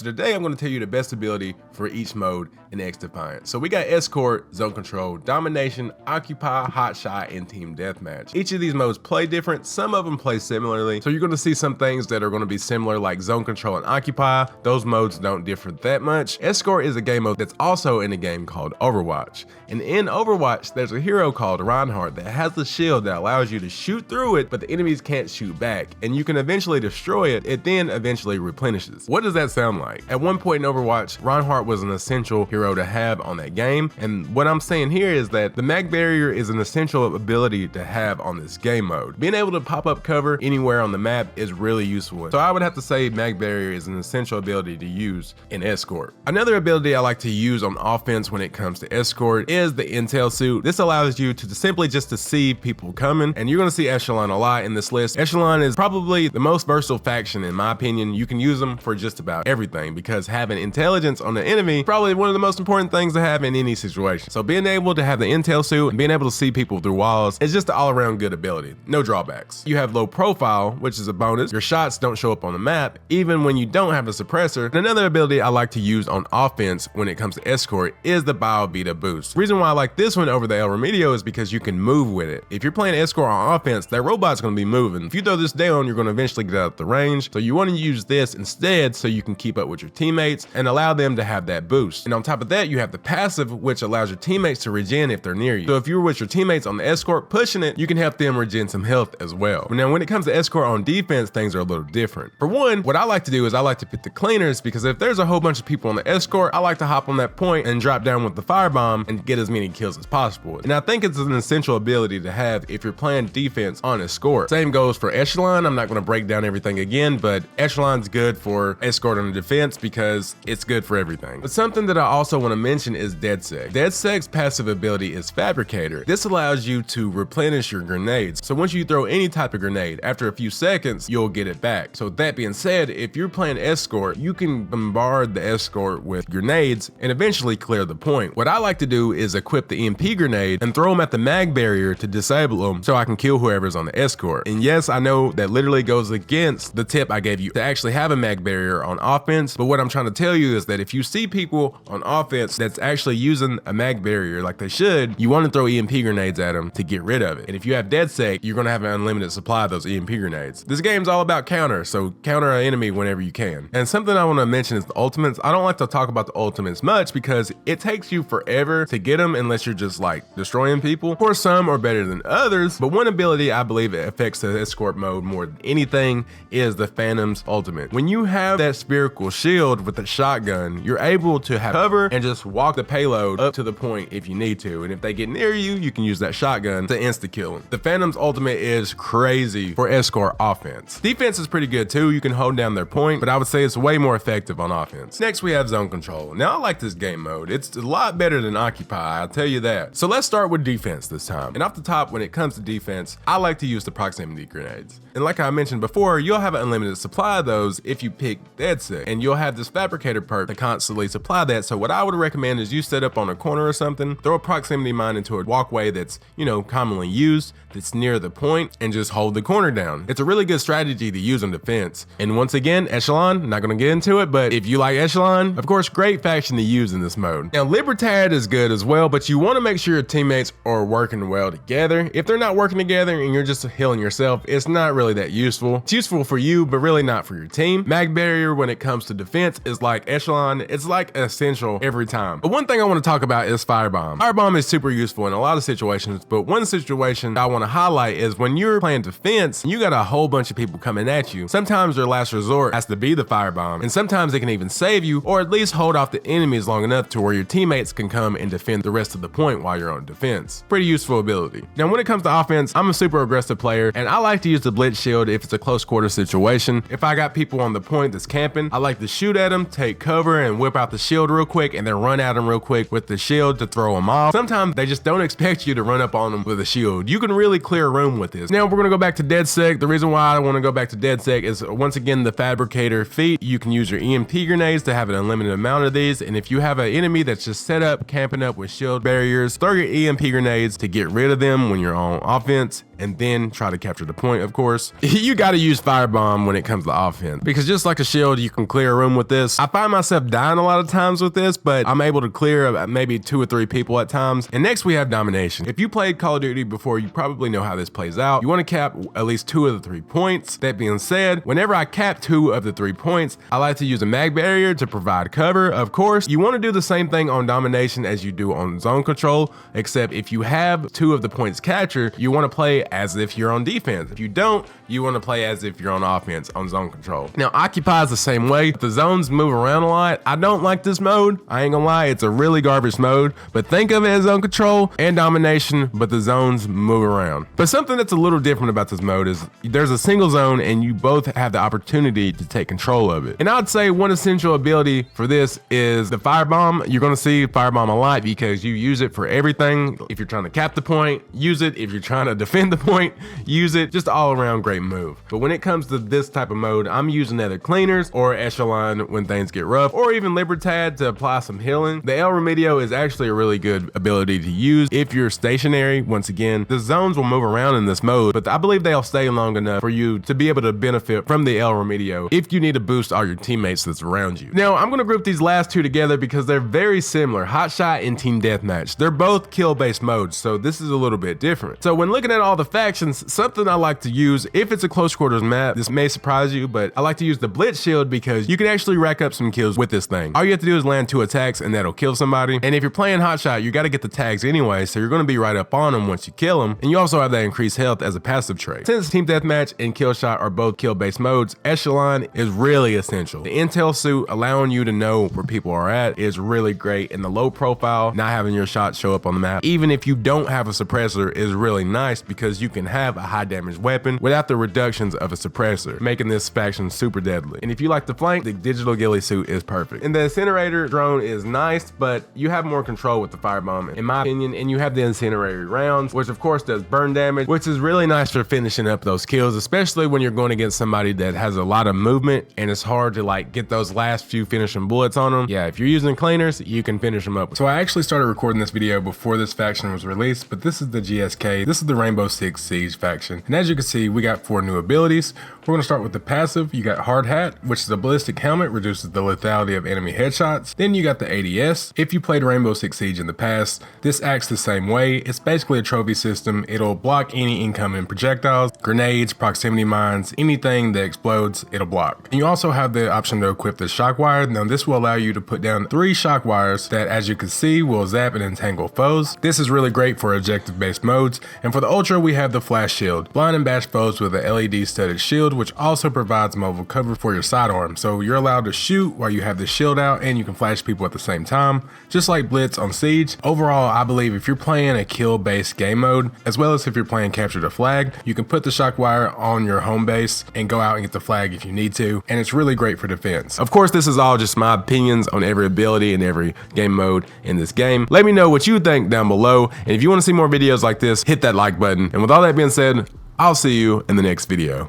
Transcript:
So today I'm going to tell you the best ability for each mode in XDefiant. So we got Escort, Zone Control, Domination, Occupy, Hotshot, and Team Deathmatch. Each of these modes play different, some of them play similarly. So you're going to see some things that are going to be similar like Zone Control and Occupy. Those modes don't differ that much. Escort is a game mode that's also in a game called Overwatch. And in Overwatch, there's a hero called Reinhardt that has a shield that allows you to shoot through it, but the enemies can't shoot back. And you can eventually destroy it, it then eventually replenishes. What does that sound like? At one point in Overwatch, Reinhardt was an essential hero to have on that game. And what I'm saying here is that the mag barrier is an essential ability to have on this game mode. Being able to pop up cover anywhere on the map is really useful. So I would have to say mag barrier is an essential ability to use in Escort. Another ability I like to use on offense when it comes to Escort is the intel suit. This allows you to simply just to see people coming, and you're going to see Echelon a lot in this list. Echelon is probably the most versatile faction in my opinion. You can use them for just about everything because having intelligence on the enemy is probably one of the most important things to have in any situation. So being able to have the intel suit and being able to see people through walls is just an all-around good ability. No drawbacks. You have low profile, which is a bonus. Your shots don't show up on the map even when you don't have a suppressor. And another ability I like to use on offense when it comes to Escort is the Biovita boost. The reason why I like this one over the El Remedio is because you can move with it. If you're playing Escort on offense, that robot's going to be moving. If you throw this down, you're going to eventually get out of the range. So you want to use this instead so you can keep up with your teammates and allow them to have that boost. And on top of that, you have the passive, which allows your teammates to regen if they're near you. So if you're with your teammates on the Escort pushing it, you can help them regen some health as well. Now, when it comes to Escort on defense, things are a little different. For one, what I like to do is I like to pick the cleaners because if there's a whole bunch of people on the Escort, I like to hop on that point and drop down with the firebomb and get as many kills as possible. And I think it's an essential ability to have if you're playing defense on Escort. Same goes for Echelon. I'm not going to break down everything again, but Echelon's good for Escort on the defense because it's good for everything. But something that I also want to mention is DeadSec. DeadSec's passive ability is Fabricator. This allows you to replenish your grenades. So once you throw any type of grenade, after a few seconds, you'll get it back. So that being said, if you're playing Escort, you can bombard the Escort with grenades and eventually clear the point. What I like to do is equip the EMP grenade and throw them at the mag barrier to disable them so I can kill whoever's on the Escort. And yes, I know that literally goes against the tip I gave you to actually have a mag barrier on offense, but what I'm trying to tell you is that if you see people on offense that's actually using a mag barrier like they should, you want to throw EMP grenades at them to get rid of it. And if you have DeadSec, you're going to have an unlimited supply of those EMP grenades. This game's all about counter, so counter an enemy whenever you can. And something I want to mention is the ultimates. I don't like to talk about the ultimates much because it takes you forever to get them unless you're just like destroying people. Of course, some are better than others, but one ability I believe it affects the Escort mode more than anything is the Phantom's ultimate. When you have that spherical shield with the shotgun, you're able to have cover and just walk the payload up to the point if you need to. And if they get near you, you can use that shotgun to insta-kill them. The Phantom's ultimate is crazy for Escort offense. Defense is pretty good too. You can hold down their point, but I would say it's way more effective on offense. Next, we have Zone Control. Now, I like this game mode. It's a lot better than Occupy, I'll tell you that. So let's start with defense this time. And off the top, when it comes to defense, I like to use the proximity grenades. And like I mentioned before, you'll have an unlimited supply of those if you pick DeadSec, and you'll have this Fabricator perk to constantly supply that. So what I would recommend is you set up on a corner or something, throw a proximity mine into a walkway that's, commonly used, that's near the point, and just hold the corner down. It's a really good strategy to use on defense. And once again, Echelon, not gonna get into it, but if you like Echelon, of course, great faction to use in this mode. Now, Libertad is good as well, but you wanna make sure your teammates are working well together. If they're not working together and you're just healing yourself, it's not really that useful. It's useful for you, but really not for your team. Mag barrier when it comes to defense is like Echelon. It's like essential every time. But one thing I want to talk about is Firebomb. Firebomb is super useful in a lot of situations, but one situation I want to highlight is when you're playing defense, you got a whole bunch of people coming at you. Sometimes their last resort has to be the Firebomb, and sometimes it can even save you or at least hold off the enemies long enough to where your teammates can come and defend the rest of the point while you're on defense. Pretty useful ability. Now, when it comes to offense, I'm a super aggressive player, and I like to use the Blitz Shield if it's a close quarter situation. If I got people on the point that's camping, I like to shoot at them, take cover, and whip out the shield real quick, and then run at them real quick with the shield to throw them off. Sometimes they just don't expect you to run up on them with a shield. You can really clear a room with this. Now we're gonna go back to DeadSec. The reason why I want to go back to DeadSec is once again the Fabricator feat. You can use your EMP grenades to have an unlimited amount of these, and if you have an enemy that's just set up camping up with shield barriers, throw your EMP grenades to get rid of them when you're on offense, and then try to capture the point, of course. You gotta use Firebomb when it comes to offense, because just like a shield, you can clear a room with this. I find myself dying a lot of times with this, but I'm able to clear maybe 2 or 3 people at times. And next we have Domination. If you played Call of Duty before, you probably know how this plays out. You wanna cap at least 2 of the 3 points. That being said, whenever I cap 2 of the 3 points, I like to use a mag barrier to provide cover. Of course, you wanna do the same thing on Domination as you do on zone control, except if you have 2 of the points captured, you wanna play as if you're on defense. If you don't, you wanna play as if you're on offense on zone control. Now, Occupy is the same way. The zones move around a lot. I don't like this mode. I ain't gonna lie, it's a really garbage mode, but think of it as zone control and domination, but the zones move around. But something that's a little different about this mode is there's a single zone and you both have the opportunity to take control of it. And I'd say one essential ability for this is the Firebomb. You're gonna see Firebomb a lot because you use it for everything. If you're trying to cap the point, use it. If you're trying to defend the point, use it. Just all around great move. But when it comes to this type of mode, I'm using either Cleaners or Echelon when things get rough, or even Libertad to apply some healing. The El Remedio is actually a really good ability to use if you're stationary. Once again, the zones will move around in this mode, but I believe they'll stay long enough for you to be able to benefit from the El Remedio if you need to boost all your teammates that's around you. Now, I'm gonna group these last 2 together because they're very similar, Hotshot and Team Deathmatch. They're both kill-based modes, so this is a little bit different. So when looking at all the factions, something I like to use, if it's a close quarters map, this may surprise you, but I like to use the Blitz Shield because you can actually rack up some kills with this thing. All you have to do is land 2 attacks and that'll kill somebody. And if you're playing Hotshot, you gotta get the tags anyway, so you're gonna be right up on them once you kill them. And you also have that increased health as a passive trait. Since Team Deathmatch and Killshot are both kill-based modes, Echelon is really essential. The intel suit allowing you to know where people are at is really great, and the low profile, not having your shots show up on the map, even if you don't have a suppressor, is really nice because you can have a high damage weapon without the reductions of a suppressor, making this faction super deadly. And if you like to flank, the digital ghillie suit is perfect. And the incinerator drone is nice, but you have more control with the Firebomb, in my opinion, and you have the incendiary rounds, which of course does burn damage, which is really nice for finishing up those kills, especially when you're going against somebody that has a lot of movement and it's hard to like get those last few finishing bullets on them. Yeah, if you're using Cleaners, you can finish them up. So I actually started recording this video before this faction was released, but this is the GSK. This is the Rainbow Six Siege faction. And as you can see, we got 4 new abilities. We're gonna start with the passive. You got Hard Hat, which is a ballistic helmet, reduces the lethality of enemy headshots. Then you got the ADS. If you played Rainbow Six Siege in the past, this acts the same way. It's basically a trophy system. It'll block any incoming projectiles, grenades, proximity mines, anything that explodes, it'll block. And you also have the option to equip the shock wire. Now this will allow you to put down 3 shock wires that, as you can see, will zap and entangle foes. This is really great for objective based modes. And for the Ultra, we have the Flash Shield. Blind and bash foes with an LED studded shield, which also provides mobile cover for your sidearm. So you're allowed to shoot while you have the shield out, and you can flash people at the same time, just like Blitz on Siege. Overall, I believe if you're playing a kill based game mode, as well as if you're playing capture the flag, you can put the shock wire on your home base and go out and get the flag if you need to, and it's really great for defense. Of course, this is all just my opinions on every ability and every game mode in this game. Let me know what you think down below, and if you want to see more videos like this, hit that like button. And with all that being said, I'll see you in the next video.